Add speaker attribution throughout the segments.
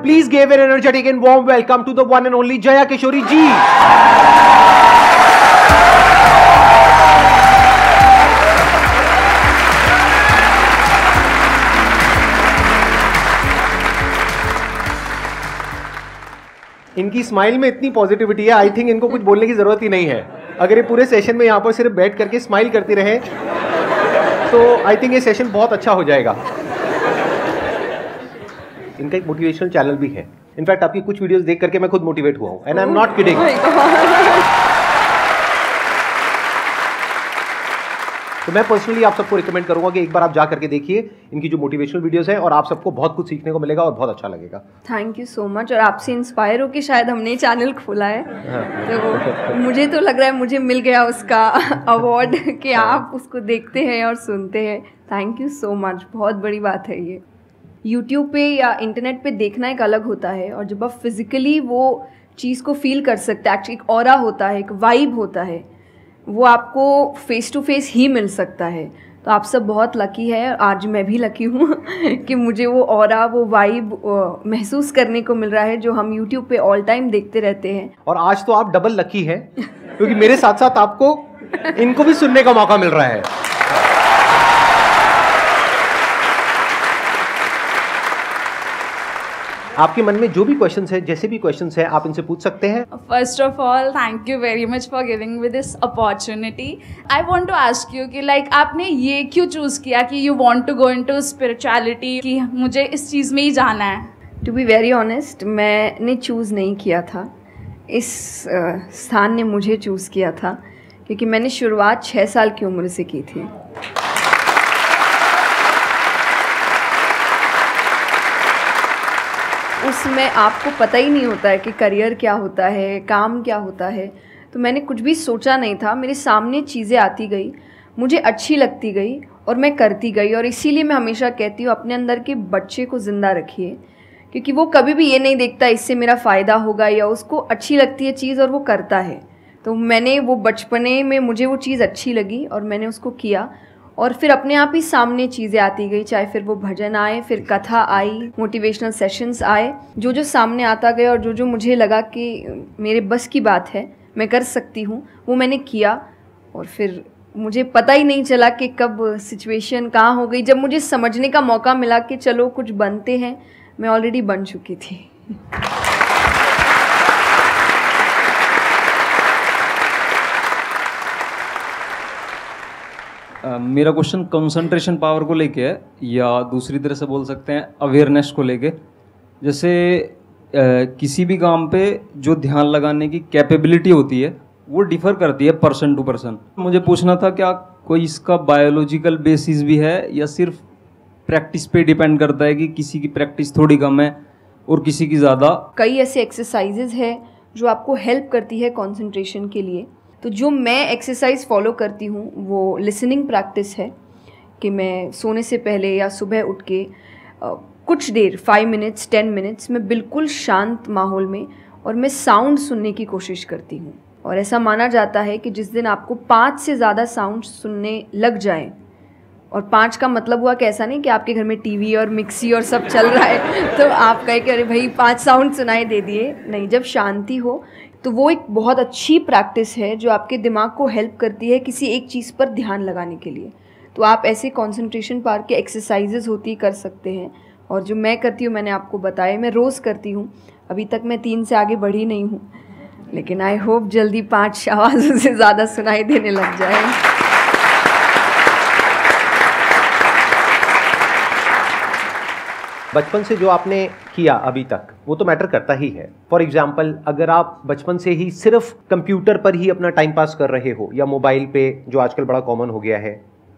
Speaker 1: Please give an energetic and warm welcome to the one and only Jaya Kishori ji. इनकी smile में इतनी positivity है, I think इनको कुछ बोलने की जरूरत ही नहीं है। अगर ये पूरे सेशन में यहाँ पर सिर्फ बैठ करके स्माइल करती रहे तो आई थिंक ये सेशन बहुत अच्छा हो जाएगा। इनका एक मोटिवेशनल चैनल भी है। इनफैक्ट आपकी कुछ वीडियोस देख करके मैं खुद मोटिवेट हुआ हूँ, and I am not kidding. तो मैं पर्सनली आप सबको रिकमेंड करूंगा कि एक बार आप जा करके देखिए इनकी जो मोटिवेशनल वीडियोस हैं, और आप सबको बहुत कुछ सीखने को मिलेगा और बहुत अच्छा लगेगा।
Speaker 2: Thank you so much. और आपसे इंस्पायर होकर शायद हमने चैनल खोला है। तो मुझे तो लग रहा है मुझे मिल गया उसका अवार्ड कि आप उसको देखते हैं और सुनते हैं। थैंक यू सो मच, बहुत बड़ी बात है ये। यूट्यूब पे या इंटरनेट पे देखना एक अलग होता है, और जब आप फिजिकली वो चीज़ को फील कर सकते हैं, एक्चुअली एक ऑरा होता है, एक वाइब होता है, वो आपको फेस टू फेस ही मिल सकता है। तो आप सब बहुत लकी है, आज मैं भी लकी हूँ कि मुझे वो ऑरा, वो वाइब महसूस करने को मिल रहा है जो हम यूट्यूब पे ऑल टाइम देखते रहते हैं।
Speaker 1: और आज तो आप डबल लकी है क्योंकि मेरे साथ साथ आपको इनको भी सुनने का मौका मिल रहा है। आपके मन में जो भी क्वेश्चंस है, जैसे भी क्वेश्चंस है, आप इनसे पूछ सकते हैं।
Speaker 3: First of all thank you very much for giving me this opportunity. I want to ask you कि लाइक आपने ये क्यों चूज़ किया कि you want to go into spirituality, कि मुझे इस चीज़ में ही जाना है?
Speaker 2: टू बी वेरी ऑनेस्ट, मैंने चूज़ नहीं किया था, इस स्थान ने मुझे चूज़ किया था, क्योंकि मैंने शुरुआत 6 साल की उम्र से की थी। उसमें आपको पता ही नहीं होता है कि करियर क्या होता है, काम क्या होता है। तो मैंने कुछ भी सोचा नहीं था, मेरे सामने चीज़ें आती गई, मुझे अच्छी लगती गई और मैं करती गई। और इसीलिए मैं हमेशा कहती हूँ अपने अंदर के बच्चे को ज़िंदा रखिए, क्योंकि वो कभी भी ये नहीं देखता इससे मेरा फ़ायदा होगा, या उसको अच्छी लगती है चीज़ और वो करता है। तो मैंने वो बचपने में मुझे वो चीज़ अच्छी लगी और मैंने उसको किया, और फिर अपने आप ही सामने चीज़ें आती गई, चाहे फिर वो भजन आए, फिर कथा आई, मोटिवेशनल सेशंस आए, जो जो सामने आता गया और जो जो मुझे लगा कि मेरे बस की बात है, मैं कर सकती हूँ, वो मैंने किया। और फिर मुझे पता ही नहीं चला कि कब सिचुएशन कहाँ हो गई। जब मुझे समझने का मौका मिला कि चलो कुछ बनते हैं, मैं ऑलरेडी बन चुकी थी।
Speaker 4: मेरा क्वेश्चन कंसंट्रेशन पावर को लेके है, या दूसरी तरह से बोल सकते हैं अवेयरनेस को लेके। जैसे किसी भी काम पे जो ध्यान लगाने की कैपेबिलिटी होती है वो डिफर करती है पर्सन टू पर्सन। मुझे पूछना था क्या कोई इसका बायोलॉजिकल बेसिस भी है, या सिर्फ प्रैक्टिस पे डिपेंड करता है कि किसी की प्रैक्टिस थोड़ी कम है और किसी की ज़्यादा? कई
Speaker 2: ऐसे एक्सरसाइजेज है जो आपको हेल्प करती है कंसंट्रेशन के लिए। तो जो मैं एक्सरसाइज फॉलो करती हूँ वो लिसनिंग प्रैक्टिस है, कि मैं सोने से पहले या सुबह उठ के कुछ देर 5 मिनट्स 10 मिनट्स मैं बिल्कुल शांत माहौल में और मैं साउंड सुनने की कोशिश करती हूँ। और ऐसा माना जाता है कि जिस दिन आपको 5 से ज़्यादा साउंड सुनने लग जाए, और 5 का मतलब हुआ कि ऐसा नहीं कि आपके घर में टीवी और मिक्सी और सब चल रहा है तो आप कहे कि अरे भाई 5 साउंड सुनाई दे दिए, नहीं। जब शांति हो तो वो एक बहुत अच्छी प्रैक्टिस है जो आपके दिमाग को हेल्प करती है किसी एक चीज़ पर ध्यान लगाने के लिए। तो आप ऐसे कंसंट्रेशन पावर के एक्सरसाइजेज होती कर सकते हैं, और जो मैं करती हूँ मैंने आपको बताया, मैं रोज़ करती हूँ। अभी तक मैं 3 से आगे बढ़ी नहीं हूँ, लेकिन आई होप जल्दी 5 आवाज़ों से ज़्यादा सुनाई देने लग जाए।
Speaker 1: बचपन से जो आपने किया अभी तक वो तो मैटर करता ही है। फॉर एग्जाम्पल, अगर आप बचपन से ही सिर्फ कंप्यूटर पर ही अपना टाइम पास कर रहे हो या मोबाइल पे, जो आजकल बड़ा कॉमन हो गया है,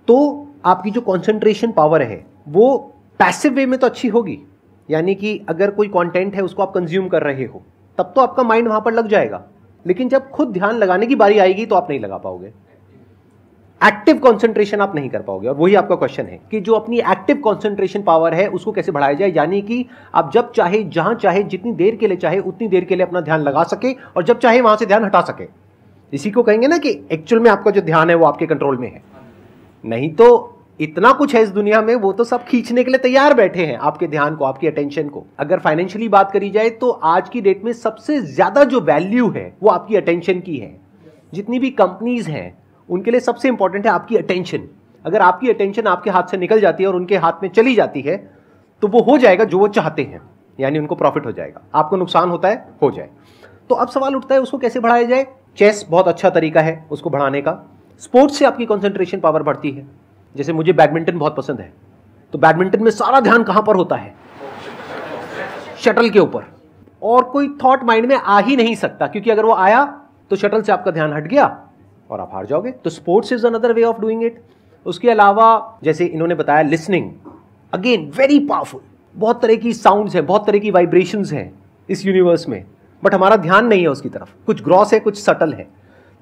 Speaker 1: तो आपकी जो कंसंट्रेशन पावर है वो पैसिव वे में तो अच्छी होगी। यानी कि अगर कोई कंटेंट है उसको आप कंज्यूम कर रहे हो तब तो आपका माइंड वहां पर लग जाएगा, लेकिन जब खुद ध्यान लगाने की बारी आएगी तो आप नहीं लगा पाओगे। एक्टिव कंसंट्रेशन आप नहीं कर पाओगे। और वही आपका क्वेश्चन है कि जो अपनी एक्टिव कंसंट्रेशन पावर है उसको कैसे बढ़ाया जाए, यानी कि आप जब चाहे, जहां चाहे, जितनी देर के लिए चाहे उतनी देर के लिए अपना ध्यान लगा सके, और जब चाहे वहां से ध्यान हटा सके। इसी को कहेंगे ना कि एक्चुअल में आपका जो ध्यान है वो आपके कंट्रोल में है। नहीं तो इतना कुछ है इस दुनिया में, वो तो सब खींचने के लिए तैयार बैठे हैं आपके ध्यान को, आपकी अटेंशन को। अगर फाइनेंशियली बात करी जाए तो आज की डेट में सबसे ज्यादा जो वैल्यू है वो आपकी अटेंशन की है। जितनी भी कंपनीज हैं उनके लिए सबसे इंपॉर्टेंट है आपकी अटेंशन। अगर आपकी अटेंशन आपके हाथ से निकल जाती है और उनके हाथ में चली जाती है तो वो हो जाएगा जो वो चाहते हैं, यानी उनको प्रॉफिट हो जाएगा, आपको नुकसान होता है हो जाए। तो अब सवाल उठता है उसको कैसे बढ़ाया जाए। चेस बहुत अच्छा तरीका है उसको बढ़ाने का। स्पोर्ट्स से आपकी कंसंट्रेशन पावर बढ़ती है। जैसे मुझे बैडमिंटन बहुत पसंद है, तो बैडमिंटन में सारा ध्यान कहां पर होता है? शटल के ऊपर, और कोई थॉट माइंड में आ ही नहीं सकता, क्योंकि अगर वो आया तो शटल से आपका ध्यान हट गया और आप हार जाओगे। तो sports is another way of doing it. उसके अलावा जैसे इन्होंने बताया लिसनिंग, अगेन वेरी पावरफुल। बहुत तरह की साउंड्स हैं, बहुत तरह की वाइब्रेशंस हैं इस यूनिवर्स में, बट हमारा ध्यान नहीं है उसकी तरफ। कुछ ग्रॉस है, कुछ सटल है।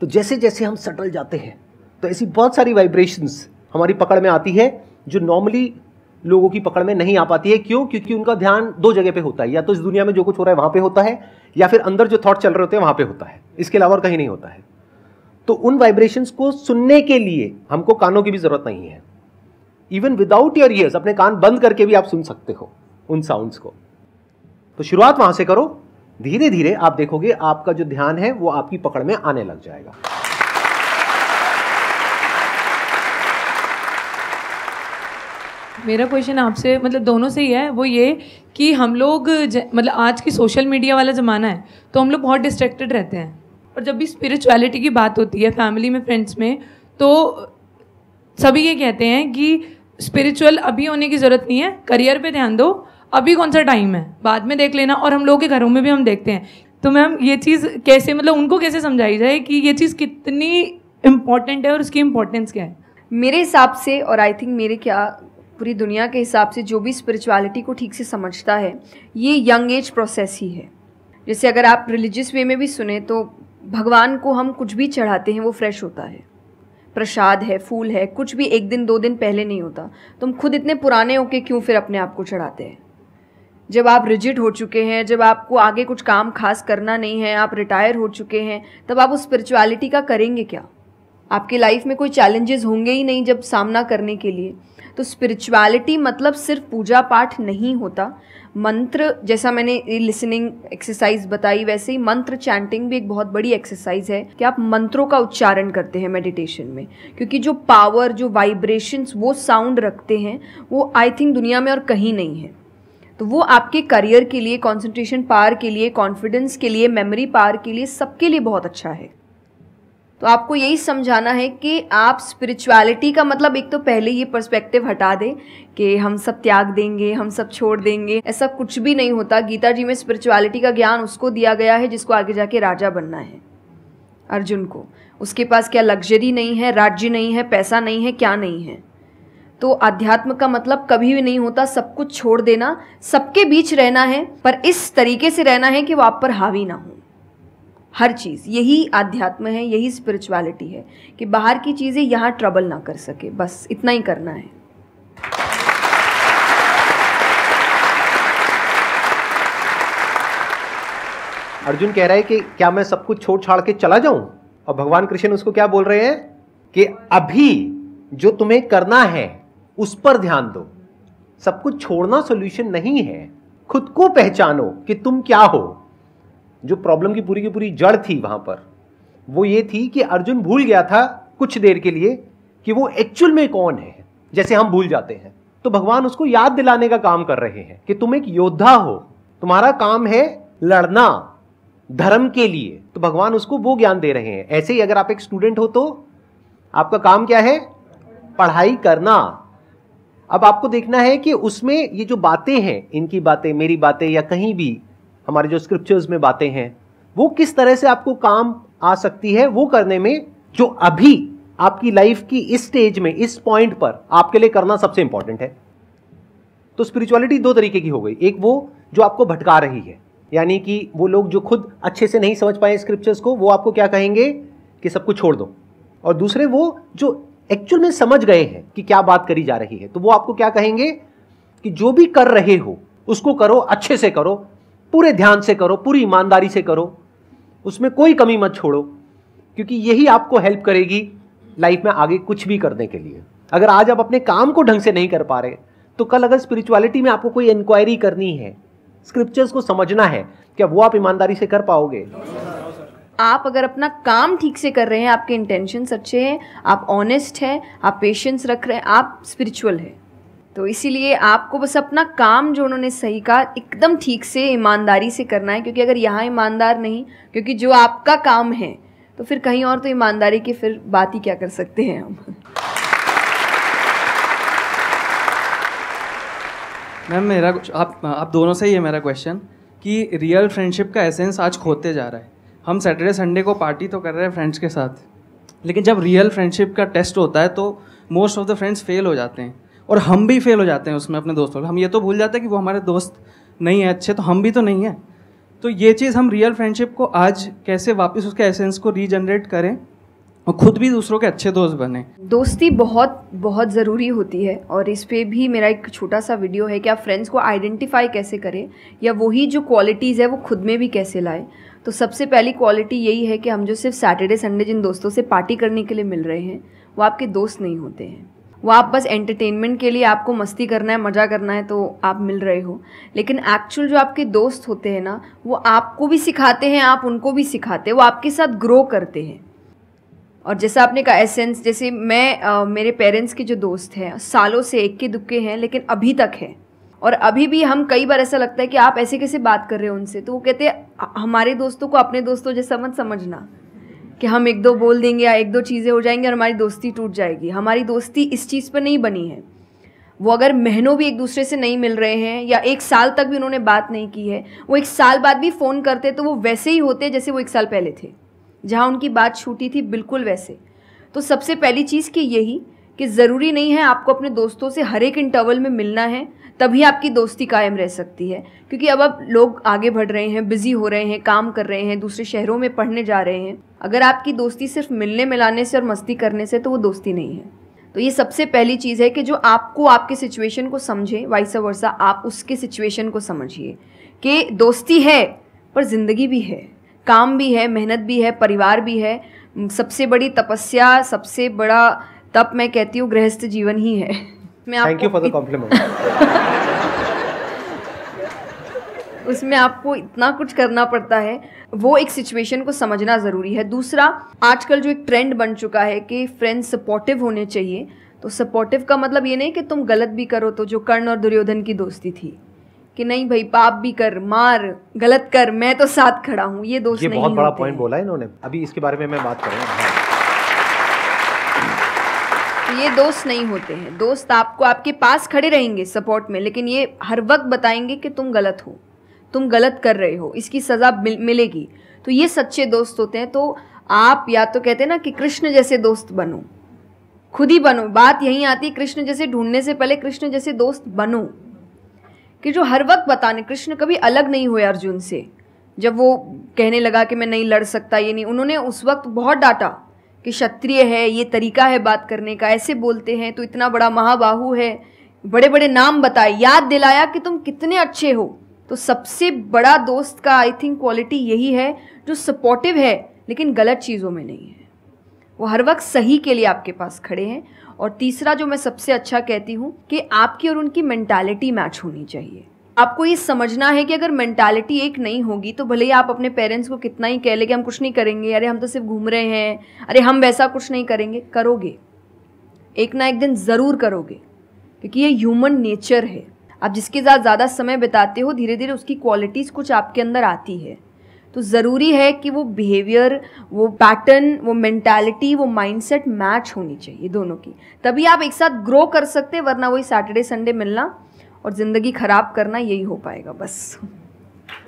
Speaker 1: तो जैसे जैसे हम सटल जाते हैं तो ऐसी बहुत सारी वाइब्रेशंस हमारी पकड़ में आती है जो नॉर्मली लोगों की पकड़ में नहीं आ पाती है। क्यों? क्योंकि उनका ध्यान दो जगह पे होता है, या तो इस दुनिया में जो कुछ हो रहा है वहां पे होता है, या फिर अंदर जो थॉट चल रहे होते हैं वहां पे होता है। इसके अलावा और कहीं नहीं होता है। तो उन वाइब्रेशंस को सुनने के लिए हमको कानों की भी जरूरत नहीं है। इवन विदाउट योर ईयर्स, अपने कान बंद करके भी आप सुन सकते हो उन साउंड्स को। तो शुरुआत वहां से करो, धीरे धीरे आप देखोगे आपका जो ध्यान है वो आपकी पकड़ में आने लग जाएगा।
Speaker 5: मेरा क्वेश्चन आपसे मतलब दोनों से ही है, वो ये कि हम लोग मतलब आज की सोशल मीडिया वाला ज़माना है तो हम लोग बहुत डिस्ट्रैक्टेड रहते हैं, और जब भी स्पिरिचुअलिटी की बात होती है फैमिली में, फ्रेंड्स में, तो सभी ये कहते हैं कि स्पिरिचुअल अभी होने की ज़रूरत नहीं है, करियर पे ध्यान दो, अभी कौन सा टाइम है, बाद में देख लेना। और हम लोगों के घरों में भी हम देखते हैं। तो मैम ये चीज़ कैसे, मतलब उनको कैसे समझाई जाए कि ये चीज़ कितनी इम्पॉर्टेंट है और उसकी इम्पोर्टेंस क्या है?
Speaker 2: मेरे हिसाब से, और आई थिंक मेरे क्या पूरी दुनिया के हिसाब से, जो भी स्पिरिचुअलिटी को ठीक से समझता है ये यंग एज प्रोसेस ही है। जैसे अगर आप रिलीजियस वे में भी सुने तो भगवान को हम कुछ भी चढ़ाते हैं वो फ्रेश होता है, प्रसाद है, फूल है, कुछ भी एक दिन दो दिन पहले नहीं होता। तो हम खुद इतने पुराने होके क्यों फिर अपने आप को चढ़ाते हैं? जब आप रिजिड हो चुके हैं, जब आपको आगे कुछ काम खास करना नहीं है, आप रिटायर हो चुके हैं, तब आप उस स्पिरिचुअलिटी का करेंगे क्या? आपके लाइफ में कोई चैलेंजेस होंगे ही नहीं जब सामना करने के लिए। तो स्पिरिचुअलिटी मतलब सिर्फ पूजा पाठ नहीं होता। मंत्र, जैसा मैंने लिसनिंग एक्सरसाइज बताई, वैसे ही मंत्र चैंटिंग भी एक बहुत बड़ी एक्सरसाइज है कि आप मंत्रों का उच्चारण करते हैं मेडिटेशन में, क्योंकि जो पावर, जो वाइब्रेशंस वो साउंड रखते हैं वो आई थिंक दुनिया में और कहीं नहीं है। तो वो आपके करियर के लिए, कंसंट्रेशन पावर के लिए, कॉन्फिडेंस के लिए, मेमोरी पावर के लिए, सबके लिए बहुत अच्छा है। तो आपको यही समझाना है कि आप स्पिरिचुअलिटी का मतलब एक तो पहले ये पर्सपेक्टिव हटा दें कि हम सब त्याग देंगे, हम सब छोड़ देंगे। ऐसा कुछ भी नहीं होता। गीता जी में स्पिरिचुअलिटी का ज्ञान उसको दिया गया है जिसको आगे जाके राजा बनना है, अर्जुन को। उसके पास क्या लग्जरी नहीं है, राज्य नहीं है, पैसा नहीं है, क्या नहीं है। तो अध्यात्म का मतलब कभी भी नहीं होता सब कुछ छोड़ देना, सबके बीच रहना है, पर इस तरीके से रहना है कि वो आप पर हावी ना हो हर चीज़। यही आध्यात्म है, यही स्पिरिचुअलिटी है कि बाहर की चीज़ें यहाँ ट्रबल ना कर सके, बस इतना ही करना है।
Speaker 1: अर्जुन कह रहा है कि क्या मैं सब कुछ छोड़ छाड़ के चला जाऊं? और भगवान कृष्ण उसको क्या बोल रहे हैं कि अभी जो तुम्हें करना है उस पर ध्यान दो। सब कुछ छोड़ना सॉल्यूशन नहीं है। खुद को पहचानो कि तुम क्या हो। जो प्रॉब्लम की पूरी जड़ थी वहां पर वो ये थी कि अर्जुन भूल गया था कुछ देर के लिए कि वो एक्चुअल में कौन है, जैसे हम भूल जाते हैं। तो भगवान उसको याद दिलाने का काम कर रहे हैं कि तुम एक योद्धा हो, तुम्हारा काम है लड़ना धर्म के लिए। तो भगवान उसको वो ज्ञान दे रहे हैं। ऐसे ही अगर आप एक स्टूडेंट हो तो आपका काम क्या है? पढ़ाई करना। अब आपको देखना है कि उसमें ये जो बातें हैं, इनकी बातें, मेरी बातें, या कहीं भी हमारे जो स्क्रिप्चर्स में बातें हैं, वो किस तरह से आपको काम आ सकती है वो करने में, जो अभी आपकी लाइफ की इस स्टेज में, इस पॉइंट पर आपके लिए करना सबसे इंपॉर्टेंट है। तो स्पिरिचुअलिटी दो तरीके की हो गई। एक वो जो आपको भटका रही है, यानी कि वो लोग जो खुद अच्छे से नहीं समझ पाए स्क्रिप्चर्स को, वो आपको क्या कहेंगे कि सब कुछ छोड़ दो। और दूसरे वो जो एक्चुअल में समझ गए हैं कि क्या बात करी जा रही है, तो वो आपको क्या कहेंगे कि जो भी कर रहे हो उसको करो, अच्छे से करो, पूरे ध्यान से करो, पूरी ईमानदारी से करो, उसमें कोई कमी मत छोड़ो, क्योंकि यही आपको हेल्प करेगी लाइफ में आगे कुछ भी करने के लिए। अगर आज आप अपने काम को ढंग से नहीं कर पा रहे, तो कल अगर स्पिरिचुअलिटी में आपको कोई इंक्वायरी करनी है, स्क्रिप्चर्स को समझना है, क्या वो आप ईमानदारी से कर पाओगे?
Speaker 2: आप अगर अपना काम ठीक से कर रहे हैं, आपके इंटेंशंस अच्छे हैं, आप ऑनेस्ट हैं, आप पेशेंस रख रहे हैं, आप स्पिरिचुअल हैं। तो इसीलिए आपको बस अपना काम, जो उन्होंने सही कहा, एकदम ठीक से ईमानदारी से करना है। क्योंकि अगर यहाँ ईमानदार नहीं, क्योंकि जो आपका काम है, तो फिर कहीं और तो ईमानदारी की फिर बात ही क्या कर सकते हैं हम।
Speaker 6: मैम मेरा आप दोनों से ही है मेरा क्वेश्चन कि रियल फ्रेंडशिप का एसेंस आज खोते जा रहा है। हम सैटरडे संडे को पार्टी तो कर रहे हैं फ्रेंड्स के साथ, लेकिन जब रियल फ्रेंडशिप का टेस्ट होता है तो most of the friends fail हो जाते हैं, और हम भी फेल हो जाते हैं उसमें अपने दोस्तों। हम ये तो भूल जाते हैं कि वो हमारे दोस्त नहीं है अच्छे, तो हम भी तो नहीं हैं। तो ये चीज़ हम रियल फ्रेंडशिप को आज कैसे वापस उसके एसेंस को रीजनरेट करें और खुद भी दूसरों के अच्छे दोस्त बने।
Speaker 2: दोस्ती बहुत बहुत ज़रूरी होती है, और इस पे भी मेरा एक छोटा सा वीडियो है कि आप फ्रेंड्स को आइडेंटिफाई कैसे करें, या वही जो क्वालिटीज़ है वो खुद में भी कैसे लाएं। तो सबसे पहली क्वालिटी यही है कि हम जो सिर्फ सैटरडे संडे जिन दोस्तों से पार्टी करने के लिए मिल रहे हैं, वो आपके दोस्त नहीं होते हैं। वो आप बस एंटरटेनमेंट के लिए, आपको मस्ती करना है, मज़ा करना है, तो आप मिल रहे हो। लेकिन एक्चुअल जो आपके दोस्त होते हैं ना, वो आपको भी सिखाते हैं, आप उनको भी सिखाते हैं, वो आपके साथ ग्रो करते हैं। और जैसा आपने कहा एसेंस, जैसे मैं मेरे पेरेंट्स के जो दोस्त हैं, सालों से इक्के दुक्के हैं, लेकिन अभी तक हैं। और अभी भी हम कई बार ऐसा लगता है कि आप ऐसे कैसे बात कर रहे हो उनसे, तो वो कहते हैं हमारे दोस्तों को अपने दोस्तों जैसा मत समझना कि हम एक दो बोल देंगे या एक दो चीज़ें हो जाएंगी और हमारी दोस्ती टूट जाएगी। हमारी दोस्ती इस चीज़ पर नहीं बनी है। वो अगर महीनों भी एक दूसरे से नहीं मिल रहे हैं, या एक साल तक भी उन्होंने बात नहीं की है, वो एक साल बाद भी फ़ोन करते तो वो वैसे ही होते जैसे वो एक साल पहले थे, जहाँ उनकी बात छूटी थी, बिल्कुल वैसे। तो सबसे पहली चीज़ कि यही कि ज़रूरी नहीं है आपको अपने दोस्तों से हर एक इंटरवल में मिलना है, तभी आपकी दोस्ती कायम रह सकती है। क्योंकि अब लोग आगे बढ़ रहे हैं, बिज़ी हो रहे हैं, काम कर रहे हैं, दूसरे शहरों में पढ़ने जा रहे हैं। अगर आपकी दोस्ती सिर्फ मिलने मिलाने से और मस्ती करने से, तो वो दोस्ती नहीं है। तो ये सबसे पहली चीज़ है कि जो आपको आपके सिचुएशन को समझे, वाइस वर्सा आप उसके सिचुएशन को समझिए कि दोस्ती है पर ज़िंदगी भी है, काम भी है, मेहनत भी है, परिवार भी है। सबसे बड़ी तपस्या, सबसे बड़ा तप मैं कहती हूँ गृहस्थ जीवन ही है।
Speaker 1: Thank you for the compliment.
Speaker 2: उसमें आपको इतना कुछ करना पड़ता है, वो एक सिचुएशन को समझना ज़रूरी है। दूसरा, आजकल जो एक ट्रेंड बन चुका है कि फ्रेंड्स सपोर्टिव होने चाहिए, तो सपोर्टिव का मतलब ये नहीं कि तुम गलत भी करो, तो जो कर्ण और दुर्योधन की दोस्ती थी कि नहीं भाई पाप भी कर, मार, गलत कर, मैं तो साथ खड़ा हूँ, ये दोस्त नहीं होते।
Speaker 1: ये बहुत बड़ा पॉइंट बोला है इन्होंने, अभी इसके बारे में मैं बात करूँगा।
Speaker 2: ये दोस्त नहीं होते हैं। दोस्त आपको आपके पास खड़े रहेंगे सपोर्ट में, लेकिन ये हर वक्त बताएंगे कि तुम गलत हो, तुम गलत कर रहे हो, इसकी सज़ा मिलेगी। तो ये सच्चे दोस्त होते हैं। तो आप या तो कहते हैं ना कि कृष्ण जैसे दोस्त बनो, खुद ही बनो। बात यहीं आती है, कृष्ण जैसे ढूंढने से पहले कृष्ण जैसे दोस्त बनो, कि जो हर वक्त बताने। कृष्ण कभी अलग नहीं हुए अर्जुन से। जब वो कहने लगा कि मैं नहीं लड़ सकता, ये नहीं, उन्होंने उस वक्त बहुत डांटा कि क्षत्रिय है, ये तरीका है बात करने का, ऐसे बोलते हैं, तो इतना बड़ा महाबाहु है, बड़े बड़े नाम बताए, याद दिलाया कि तुम कितने अच्छे हो। तो सबसे बड़ा दोस्त का आई थिंक क्वालिटी यही है, जो सपोर्टिव है लेकिन गलत चीज़ों में नहीं है, वो हर वक्त सही के लिए आपके पास खड़े हैं। और तीसरा जो मैं सबसे अच्छा कहती हूँ कि आपकी और उनकी मेंटालिटी मैच होनी चाहिए। आपको ये समझना है कि अगर मेंटालिटी एक नहीं होगी, तो भले ही आप अपने पेरेंट्स को कितना ही कह ले कि हम कुछ नहीं करेंगे, अरे हम तो सिर्फ घूम रहे हैं, अरे हम वैसा कुछ नहीं करेंगे, करोगे, एक ना एक दिन ज़रूर करोगे, क्योंकि ये ह्यूमन नेचर है। आप जिसके साथ ज़्यादा समय बिताते हो, धीरे धीरे उसकी क्वालिटीज़ कुछ आपके अंदर आती है। तो ज़रूरी है कि वो बिहेवियर, वो पैटर्न, वो मेंटालिटी, वो माइंडसेट मैच होनी चाहिए दोनों की, तभी आप एक साथ ग्रो कर सकते हैं। वरना वही सैटरडे संडे मिलना और ज़िंदगी ख़राब करना, यही हो पाएगा बस।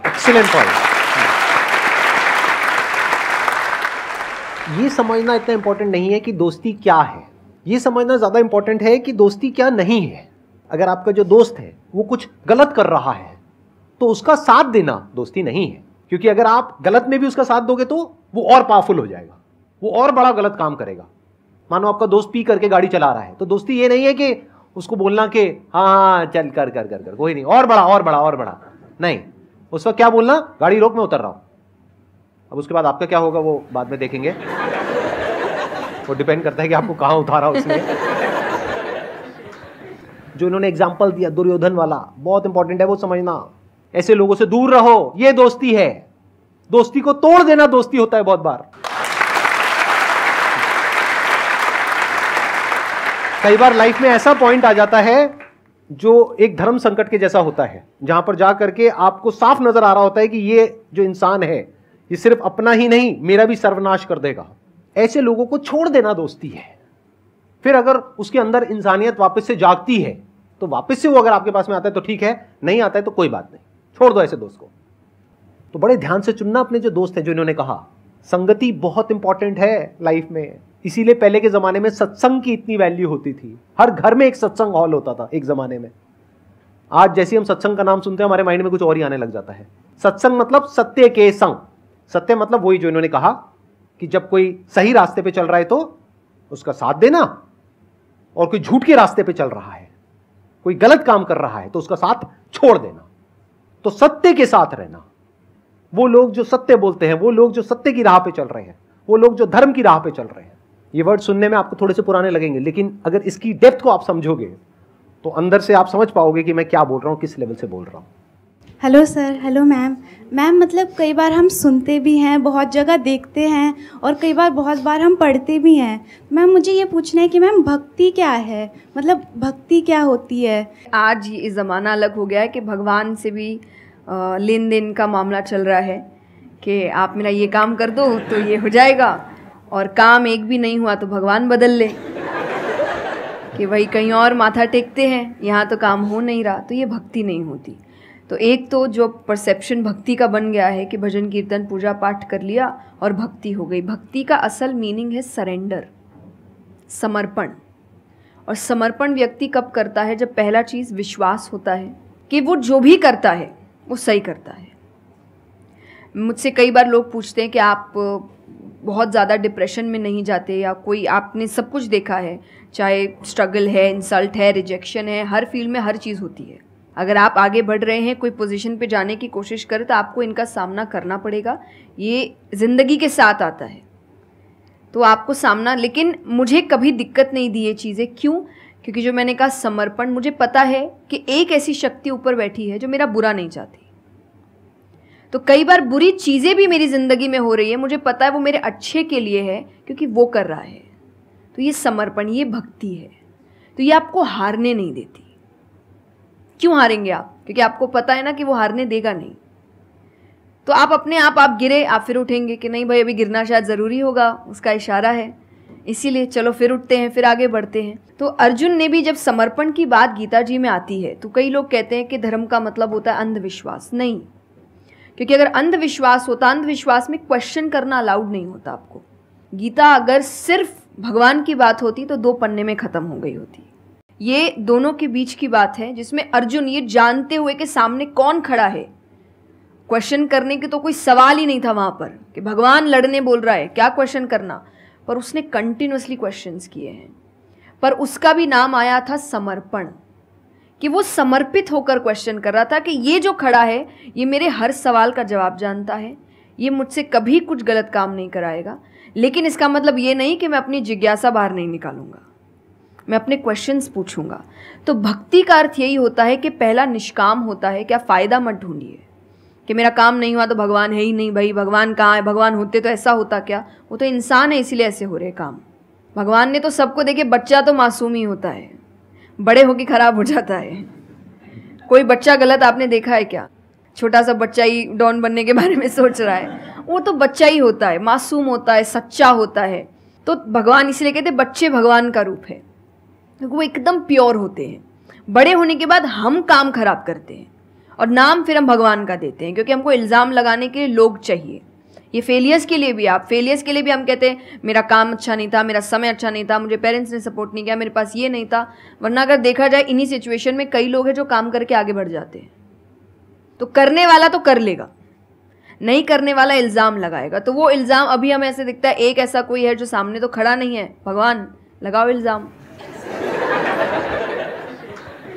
Speaker 1: Excellent point. ये समझना इतना इंपॉर्टेंट नहीं है कि दोस्ती क्या है, ये समझना ज़्यादा इंपॉर्टेंट है कि दोस्ती क्या नहीं है। अगर आपका जो दोस्त है वो कुछ गलत कर रहा है, तो उसका साथ देना दोस्ती नहीं है। क्योंकि अगर आप गलत में भी उसका साथ दोगे तो वो और पावरफुल हो जाएगा, वो और बड़ा गलत काम करेगा। मानो आपका दोस्त पी करके गाड़ी चला रहा है, तो दोस्ती ये नहीं है कि उसको बोलना कि हाँ चल कर कर कर कर, कोई नहीं, और बड़ा और बड़ा और बड़ा नहीं। उस वक्त क्या बोलना, गाड़ी रोक, मैं उतर रहा हूं। अब उसके बाद आपका क्या होगा वो बाद में देखेंगे, वो डिपेंड करता है कि आपको कहाँ उतारा उसने। जो इन्होंने एग्जाम्पल दिया दुर्योधन वाला, बहुत इंपॉर्टेंट है वो समझना। ऐसे लोगों से दूर रहो, ये दोस्ती है। दोस्ती को तोड़ देना दोस्ती होता है बहुत बार। कई बार लाइफ में ऐसा पॉइंट आ जाता है जो एक धर्म संकट के जैसा होता है, जहां पर जा करके आपको साफ नजर आ रहा होता है कि ये जो इंसान है ये सिर्फ अपना ही नहीं मेरा भी सर्वनाश कर देगा। ऐसे लोगों को छोड़ देना दोस्ती है। फिर अगर उसके अंदर इंसानियत वापस से जागती है तो वापस से वो अगर आपके पास में आता है तो ठीक है, नहीं आता है तो कोई बात नहीं, छोड़ दो ऐसे दोस्त को। तो बड़े ध्यान से चुनना अपने जो दोस्त हैं। जो इन्होंने कहा संगति बहुत इंपॉर्टेंट है लाइफ में, इसीलिए पहले के जमाने में सत्संग की इतनी वैल्यू होती थी। हर घर में एक सत्संग हॉल होता था एक जमाने में। आज जैसे हम सत्संग का नाम सुनते हैं हमारे माइंड में कुछ और ही आने लग जाता है। सत्संग मतलब सत्य के संग। सत्य मतलब वही जो इन्होंने कहा कि जब कोई सही रास्ते पे चल रहा है तो उसका साथ देना, और कोई झूठ के रास्ते पे चल रहा है, कोई गलत काम कर रहा है तो उसका साथ छोड़ देना। तो सत्य के साथ रहना, वो लोग जो सत्य बोलते हैं, वो लोग जो सत्य की राह पे चल रहे हैं, वो लोग जो धर्म की राह पे चल रहे हैं। ये वर्ड सुनने में आपको थोड़े से पुराने लगेंगे, लेकिन अगर इसकी डेप्थ को आप समझोगे तो अंदर से आप समझ पाओगे कि मैं क्या बोल रहा हूँ, किस लेवल से बोल रहा हूँ।
Speaker 7: Hello sir. Hello ma'am. Ma'am मतलब कई बार हम सुनते भी हैं, बहुत जगह देखते हैं, और कई बार बहुत बार हम पढ़ते भी हैं। मैम मुझे ये पूछना है कि मैम भक्ति क्या है, मतलब भक्ति क्या होती है?
Speaker 2: आज ये ज़माना अलग हो गया है कि भगवान से भी लेन देन का मामला चल रहा है कि आप मेरा ये काम कर दो तो ये हो जाएगा, और काम एक भी नहीं हुआ तो भगवान बदल ले, कि वही कहीं और माथा टेकते हैं, यहाँ तो काम हो नहीं रहा। तो ये भक्ति नहीं होती। तो एक तो जो परसेप्शन भक्ति का बन गया है कि भजन कीर्तन पूजा पाठ कर लिया और भक्ति हो गई। भक्ति का असल मीनिंग है सरेंडर, समर्पण। और समर्पण व्यक्ति कब करता है? जब पहला चीज़ विश्वास होता है कि वो जो भी करता है वो सही करता है। मुझसे कई बार लोग पूछते हैं कि आप बहुत ज़्यादा डिप्रेशन में नहीं जाते, या कोई आपने सब कुछ देखा है, चाहे स्ट्रगल है, इंसल्ट है, रिजेक्शन है, हर फील्ड में हर चीज़ होती है। अगर आप आगे बढ़ रहे हैं, कोई पोजीशन पे जाने की कोशिश करें तो आपको इनका सामना करना पड़ेगा। ये ज़िंदगी के साथ आता है तो आपको सामना, लेकिन मुझे कभी दिक्कत नहीं दी ये चीज़ें। क्यों? क्योंकि जो मैंने कहा समर्पण, मुझे पता है कि एक ऐसी शक्ति ऊपर बैठी है जो मेरा बुरा नहीं चाहती। तो कई बार बुरी चीज़ें भी मेरी ज़िंदगी में हो रही है, मुझे पता है वो मेरे अच्छे के लिए है क्योंकि वो कर रहा है। तो ये समर्पण, ये भक्ति है। तो ये आपको हारने नहीं देती। क्यों हारेंगे आप? क्योंकि आपको पता है ना कि वो हारने देगा नहीं। तो आप अपने आप गिरे, आप फिर उठेंगे कि नहीं भाई अभी गिरना शायद ज़रूरी होगा, उसका इशारा है, इसीलिए चलो फिर उठते हैं, फिर आगे बढ़ते हैं। तो अर्जुन ने भी जब समर्पण की बात गीता जी में आती है तो कई लोग कहते हैं कि धर्म का मतलब होता है अंधविश्वास। नहीं, क्योंकि अगर अंधविश्वास होता, अंधविश्वास में क्वेश्चन करना अलाउड नहीं होता आपको। गीता अगर सिर्फ भगवान की बात होती तो 2 पन्ने में ख़त्म हो गई होती। ये दोनों के बीच की बात है जिसमें अर्जुन ये जानते हुए कि सामने कौन खड़ा है, क्वेश्चन करने के तो कोई सवाल ही नहीं था वहाँ पर कि भगवान लड़ने बोल रहा है, क्या क्वेश्चन करना। पर उसने कंटिन्यूसली क्वेश्चंस किए हैं, पर उसका भी नाम आया था समर्पण, कि वो समर्पित होकर क्वेश्चन कर रहा था कि ये जो खड़ा है ये मेरे हर सवाल का जवाब जानता है, ये मुझसे कभी कुछ गलत काम नहीं कराएगा। लेकिन इसका मतलब ये नहीं कि मैं अपनी जिज्ञासा बाहर नहीं निकालूंगा, मैं अपने क्वेश्चंस पूछूंगा। तो भक्ति का अर्थ यही होता है कि पहला निष्काम होता है। क्या फ़ायदा मत ढूंढिए कि मेरा काम नहीं हुआ तो भगवान है ही नहीं। भाई भगवान कहाँ है? भगवान होते तो ऐसा होता क्या? वो तो इंसान है इसीलिए ऐसे हो रहे काम। भगवान ने तो सबको देखे, बच्चा तो मासूम ही होता है, बड़े होके खराब हो जाता है। कोई बच्चा गलत आपने देखा है क्या? छोटा सा बच्चा ही डॉन बनने के बारे में सोच रहा है, वो तो बच्चा ही होता है, मासूम होता है, सच्चा होता है। तो भगवान इसलिए कहते हैं बच्चे भगवान का रूप है, क्योंकि वो एकदम प्योर होते हैं। बड़े होने के बाद हम काम खराब करते हैं और नाम फिर हम भगवान का देते हैं, क्योंकि हमको इल्ज़ाम लगाने के लिए लोग चाहिए। ये फेलियर्स के लिए भी, आप फेलियर्स के लिए भी हम कहते हैं मेरा काम अच्छा नहीं था, मेरा समय अच्छा नहीं था, मुझे पेरेंट्स ने सपोर्ट नहीं किया, मेरे पास ये नहीं था। वरना अगर देखा जाए इन्हीं सिचुएशन में कई लोग हैं जो काम करके आगे बढ़ जाते हैं। तो करने वाला तो कर लेगा, नहीं करने वाला इल्ज़ाम लगाएगा। तो वो इल्ज़ाम अभी हमें ऐसे दिखता है एक ऐसा कोई है जो सामने तो खड़ा नहीं है, भगवान लगाओ इल्ज़ाम।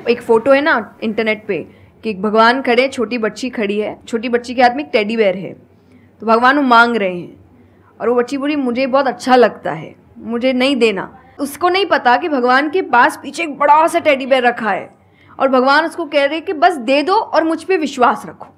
Speaker 2: एक फ़ोटो है ना इंटरनेट पे कि भगवान खड़े, छोटी बच्ची खड़ी है, छोटी बच्ची के हाथ में एक टेडी बेयर है, तो भगवान वो मांग रहे हैं और वो बच्ची बोली मुझे बहुत अच्छा लगता है, मुझे नहीं देना। उसको नहीं पता कि भगवान के पास पीछे एक बड़ा सा टेडी बेयर रखा है और भगवान उसको कह रहे कि बस दे दो और मुझ पे विश्वास रखो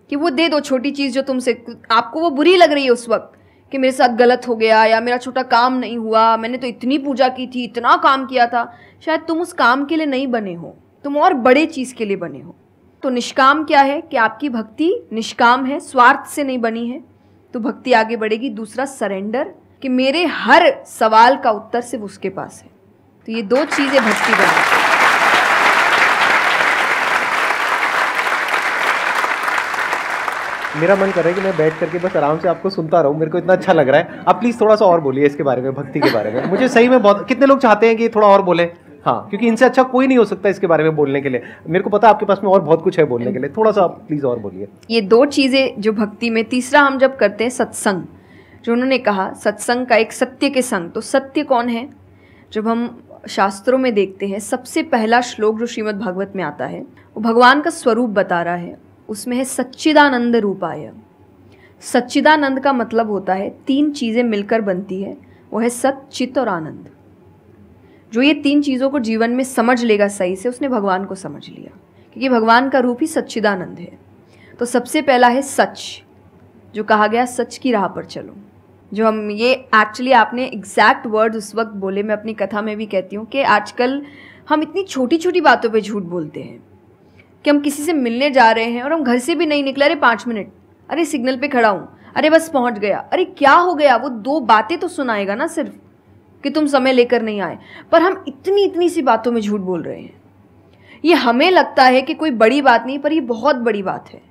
Speaker 2: कि वो दे दो छोटी चीज़ जो तुमसे आपको वो बुरी लग रही है उस वक्त कि मेरे साथ गलत हो गया या मेरा छोटा काम नहीं हुआ, मैंने तो इतनी पूजा की थी, इतना काम किया था। शायद तुम उस काम के लिए नहीं बने हो, तुम और बड़े चीज़ के लिए बने हो। तो निष्काम क्या है कि आपकी भक्ति निष्काम है, स्वार्थ से नहीं बनी है, तो भक्ति आगे बढ़ेगी। दूसरा सरेंडर, कि मेरे हर सवाल का उत्तर सिर्फ उसके पास है। तो ये दो चीज़ें भक्ति बनाती हैं।
Speaker 1: मेरा मन कर रहा है कि मैं बैठ करके बस आराम से आपको सुनता रहूं, मेरे को इतना अच्छा लग रहा है। आप प्लीज़ थोड़ा सा और बोलिए इसके बारे में, भक्ति के बारे में। मुझे सही में बहुत, कितने लोग चाहते हैं कि थोड़ा और बोले? हाँ, क्योंकि इनसे अच्छा कोई नहीं हो सकता इसके बारे में बोलने के लिए। मेरे को पता है आपके पास में और बहुत कुछ है बोलने के लिए, थोड़ा सा आप प्लीज़ और बोलिए।
Speaker 2: ये दो चीज़ें जो भक्ति में। तीसरा हम जब करते हैं सत्संग, जो उन्होंने कहा सत्संग का एक सत्य के संग, तो सत्य कौन है? जब हम शास्त्रों में देखते हैं सबसे पहला श्लोक जो श्रीमद् भागवत में आता है वो भगवान का स्वरूप बता रहा है। उसमें है सच्चिदानंद रूपाय। सच्चिदानंद का मतलब होता है तीन चीज़ें मिलकर बनती है, वो है सत, चित और आनंद। जो ये तीन चीज़ों को जीवन में समझ लेगा सही से, उसने भगवान को समझ लिया, क्योंकि भगवान का रूप ही सच्चिदानंद है। तो सबसे पहला है सच, जो कहा गया सच की राह पर चलो। जो हम ये एक्चुअली आपने एग्जैक्ट वर्ड उस वक्त बोले, मैं अपनी कथा में भी कहती हूँ कि आजकल हम इतनी छोटी छोटी बातों पे झूठ बोलते हैं कि हम किसी से मिलने जा रहे हैं और हम घर से भी नहीं निकले, अरे 5 मिनट, अरे सिग्नल पे खड़ा हूँ, अरे बस पहुँच गया, अरे क्या हो गया, वो 2 बातें तो सुनाएगा ना सिर्फ कि तुम समय लेकर नहीं आए। पर हम इतनी इतनी सी बातों में झूठ बोल रहे हैं। ये हमें लगता है कि कोई बड़ी बात नहीं, पर ये बहुत बड़ी बात है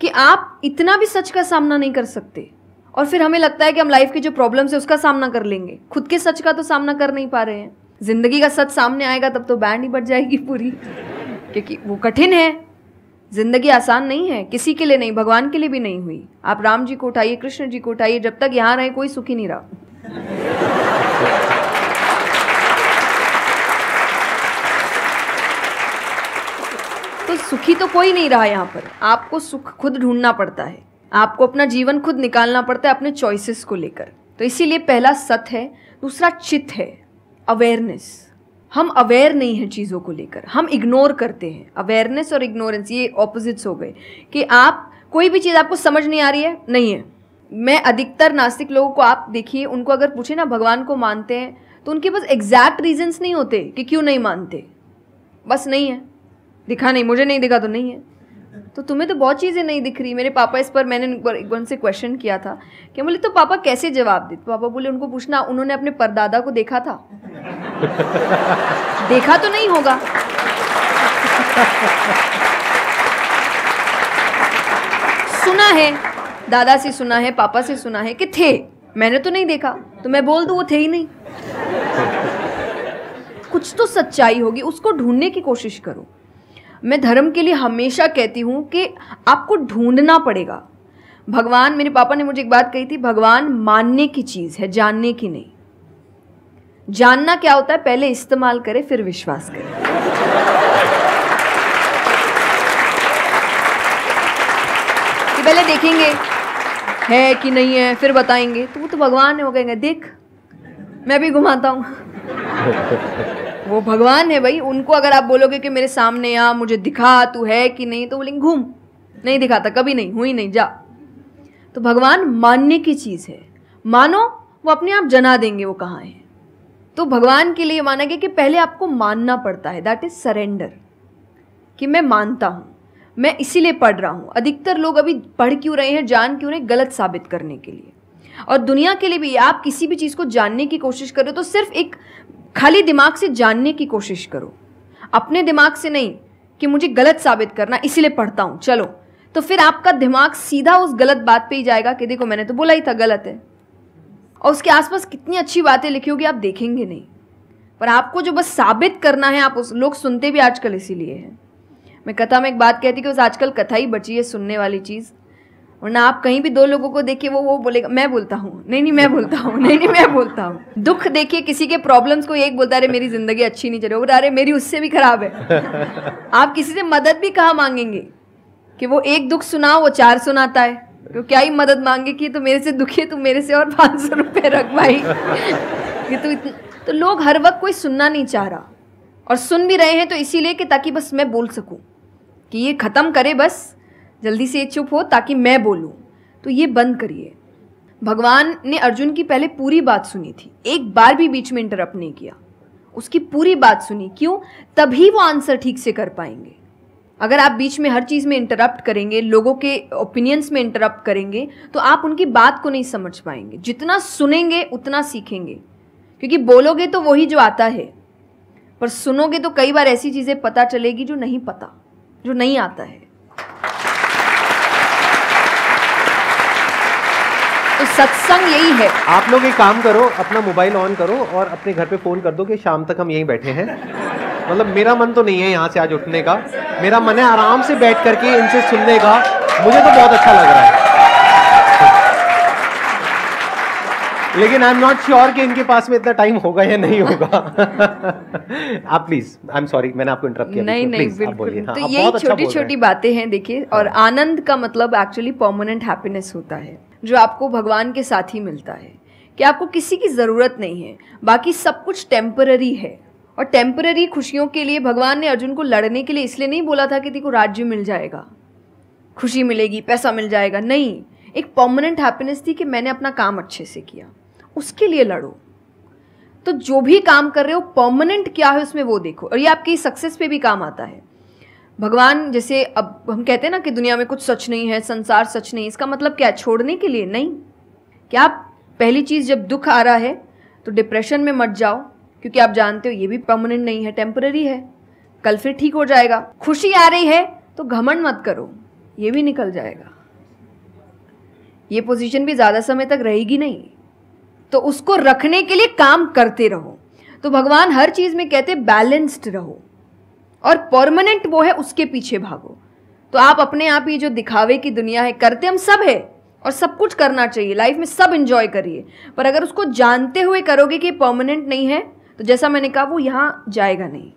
Speaker 2: कि आप इतना भी सच का सामना नहीं कर सकते। और फिर हमें लगता है कि हम लाइफ के जो प्रॉब्लम्स है उसका सामना कर लेंगे, खुद के सच का तो सामना कर नहीं पा रहे हैं। जिंदगी का सच सामने आएगा तब तो बैंड ही बज जाएगी पूरी, क्योंकि वो कठिन है। जिंदगी आसान नहीं है, किसी के लिए नहीं, भगवान के लिए भी नहीं हुई। आप राम जी को उठाइए, कृष्ण जी को उठाइए, जब तक यहाँ रहे कोई सुखी नहीं रहा। तो सुखी तो कोई नहीं रहा यहाँ पर। आपको सुख खुद ढूंढना पड़ता है, आपको अपना जीवन खुद निकालना पड़ता है अपने चॉइसेस को लेकर। तो इसीलिए पहला सत है। दूसरा चित है, अवेयरनेस। हम अवेयर नहीं हैं चीज़ों को लेकर, हम इग्नोर करते हैं। अवेयरनेस और इग्नोरेंस ये ऑपोजिट्स हो गए कि आप कोई भी चीज़ आपको समझ नहीं आ रही है, नहीं है। मैं अधिकतर नास्तिक लोगों को आप देखिए, उनको अगर पूछे ना भगवान को मानते हैं, तो उनके पास एग्जैक्ट रीजंस नहीं होते कि क्यों नहीं मानते। बस नहीं है, दिखा नहीं, मुझे नहीं दिखा तो नहीं है। तो तुम्हें तो बहुत चीज़ें नहीं दिख रही। मेरे पापा इस पर मैंने एक बार उनसे क्वेश्चन किया था कि बोले तो पापा कैसे जवाब दे? तो पापा बोले उनको पूछना उन्होंने अपने परदादा को देखा था। देखा तो नहीं होगा, सुना है, दादा से सुना है, पापा से सुना है कि थे, मैंने तो नहीं देखा, तो मैं बोल दूं वो थे ही नहीं। कुछ तो सच्चाई होगी, उसको ढूंढने की कोशिश करो। मैं धर्म के लिए हमेशा कहती हूँ कि आपको ढूंढना पड़ेगा। भगवान, मेरे पापा ने मुझे एक बात कही थी, भगवान मानने की चीज़ है, जानने की नहीं। जानना क्या होता है? पहले इस्तेमाल करे फिर विश्वास करे। कि पहले देखेंगे है कि नहीं है, फिर बताएंगे। तो वो तो भगवान है, वो कहेंगे देख मैं भी घुमाता हूँ। वो भगवान है भाई। उनको अगर आप बोलोगे कि मेरे सामने आ, मुझे दिखा तू है कि नहीं, तो बोलेंगे घूम, नहीं दिखाता, कभी नहीं हुई, नहीं जा। तो भगवान मानने की चीज़ है, मानो वो अपने आप जना देंगे वो कहाँ है। तो भगवान के लिए माना गया कि पहले आपको मानना पड़ता है, दैट इज सरेंडर, कि मैं मानता हूँ, मैं इसीलिए पढ़ रहा हूँ। अधिकतर लोग अभी पढ़ क्यों रहे हैं, जान क्यों रहे हैं? गलत साबित करने के लिए। और दुनिया के लिए भी, आप किसी भी चीज़ को जानने की कोशिश करो तो सिर्फ एक खाली दिमाग से जानने की कोशिश करो, अपने दिमाग से नहीं कि मुझे गलत साबित करना इसलिए पढ़ता हूँ चलो। तो फिर आपका दिमाग सीधा उस गलत बात पे ही जाएगा कि देखो मैंने तो बोला ही था गलत है। और उसके आसपास कितनी अच्छी बातें लिखी होगी आप देखेंगे नहीं, पर आपको जो बस साबित करना है, आप उस लोग सुनते भी आजकल इसीलिए हैं। मैं कथा में एक बात कहती कि बस आजकल कथा ही बची है सुनने वाली चीज़, वरना आप कहीं भी 2 लोगों को देखिए वो बोलेगा मैं बोलता हूँ, नहीं मैं बोलता हूँ, नहीं मैं बोलता हूँ। दुख देखिए किसी के, प्रॉब्लम्स को एक बोलता है मेरी जिंदगी अच्छी नहीं चल रही, अरे मेरी उससे भी खराब है। आप किसी से मदद भी कहाँ मांगेंगे कि वो एक दुख सुनाओ वो 4 सुनाता है, तो क्या ही मदद मांगे कि तो मेरे से दुखी है, तू मेरे से और 500 रुपये रख भाई। ये तो लोग हर वक्त कोई सुनना नहीं चाह रहा। और सुन भी रहे हैं तो इसीलिए कि ताकि बस मैं बोल सकूं, कि ये ख़त्म करे, बस जल्दी से ये चुप हो ताकि मैं बोलूं। तो ये बंद करिए। भगवान ने अर्जुन की पहले पूरी बात सुनी थी, एक बार भी बीच में इंटरप्ट नहीं किया, उसकी पूरी बात सुनी। क्यों? तभी वो आंसर ठीक से कर पाएंगे। अगर आप बीच में हर चीज़ में इंटरप्ट करेंगे, लोगों के ओपिनियंस में इंटरप्ट करेंगे, तो आप उनकी बात को नहीं समझ पाएंगे। जितना सुनेंगे उतना सीखेंगे, क्योंकि बोलोगे तो वही जो आता है, पर सुनोगे तो कई बार ऐसी चीज़ें पता चलेगी जो नहीं पता, जो नहीं आता है। तो सत्संग यही है।
Speaker 1: आप लोग एक काम करो, अपना मोबाइल ऑन करो और अपने घर पे फोन कर दो कि शाम तक हम यहीं बैठे हैं। मतलब मेरा मन तो नहीं है यहाँ से आज उठने का, मेरा मन है आराम से बैठ करके इनसे सुनने का। मुझे तो बहुत अच्छा लग रहा है, लेकिन आई एम नॉट श्योर कि इनके पास में इतना टाइम होगा या नहीं होगा। आप प्लीज, आई एम सॉरी मैंने आपको इंटरप्ट किया।
Speaker 2: नहीं नहीं, बिल्कुल। तो यही छोटी छोटी बातें हैं, देखिए। और आनंद का मतलब एक्चुअली परमानेंट हैप्पीनेस होता है, जो आपको भगवान के साथ ही मिलता है, कि आपको किसी की ज़रूरत नहीं है, बाकी सब कुछ टेम्पररी है। और टेम्पररी खुशियों के लिए भगवान ने अर्जुन को लड़ने के लिए इसलिए नहीं बोला था कि तेरे को राज्य मिल जाएगा, खुशी मिलेगी, पैसा मिल जाएगा। नहीं, एक परमानेंट हैप्पीनेस थी कि मैंने अपना काम अच्छे से किया, उसके लिए लड़ो। तो जो भी काम कर रहे हो परमानेंट क्या है उसमें वो देखो, और ये आपकी सक्सेस पे भी काम आता है। भगवान जैसे अब हम कहते हैं ना कि दुनिया में कुछ सच नहीं है, संसार सच नहीं, इसका मतलब क्या? छोड़ने के लिए नहीं। क्या आप पहली चीज़, जब दुख आ रहा है तो डिप्रेशन में मत जाओ, क्योंकि आप जानते हो ये भी परमानेंट नहीं है, टेम्पररी है, कल फिर ठीक हो जाएगा। खुशी आ रही है तो घमंड मत करो, ये भी निकल जाएगा, ये पोजीशन भी ज़्यादा समय तक रहेगी नहीं, तो उसको रखने के लिए काम करते रहो। तो भगवान हर चीज़ में कहते बैलेंस्ड रहो, और परमानेंट वो है उसके पीछे भागो। तो आप अपने आप ही जो दिखावे की दुनिया है, करते हम सब है और सब कुछ करना चाहिए लाइफ में, सब एंजॉय करिए, पर अगर उसको जानते हुए करोगे कि परमानेंट नहीं है, तो जैसा मैंने कहा वो यहाँ जाएगा नहीं।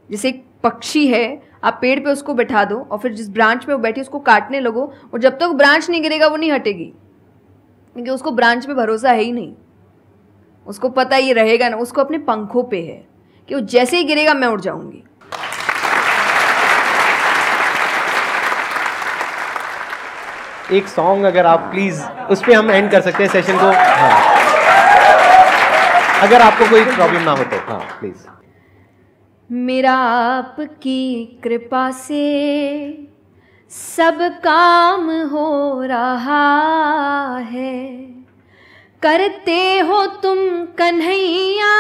Speaker 2: जैसे एक पक्षी है, आप पेड़ पे उसको बैठा दो और फिर जिस ब्रांच पे वो बैठी उसको काटने लगो, और जब तक ब्रांच नहीं गिरेगा वो नहीं हटेगी, क्योंकि उसको ब्रांच पे भरोसा है ही नहीं। उसको पता ये रहेगा ना, उसको अपने पंखों पे है कि वो जैसे ही गिरेगा मैं उड़ जाऊंगी।
Speaker 1: एक सॉन्ग अगर आप प्लीज, उस पे हम एंड कर सकते हैं सेशन को। हाँ, अगर आपको कोई प्रॉब्लम ना हो तो। हाँ प्लीज।
Speaker 2: मेरा आपकी कृपा से सब काम हो रहा है, करते हो तुम कन्हैया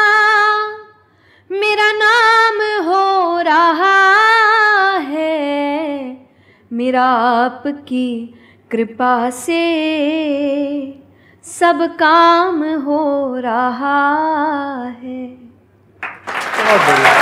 Speaker 2: मेरा नाम हो रहा है। मेरा आपकी कृपा से सब काम हो रहा है।
Speaker 1: बहुत बढ़िया।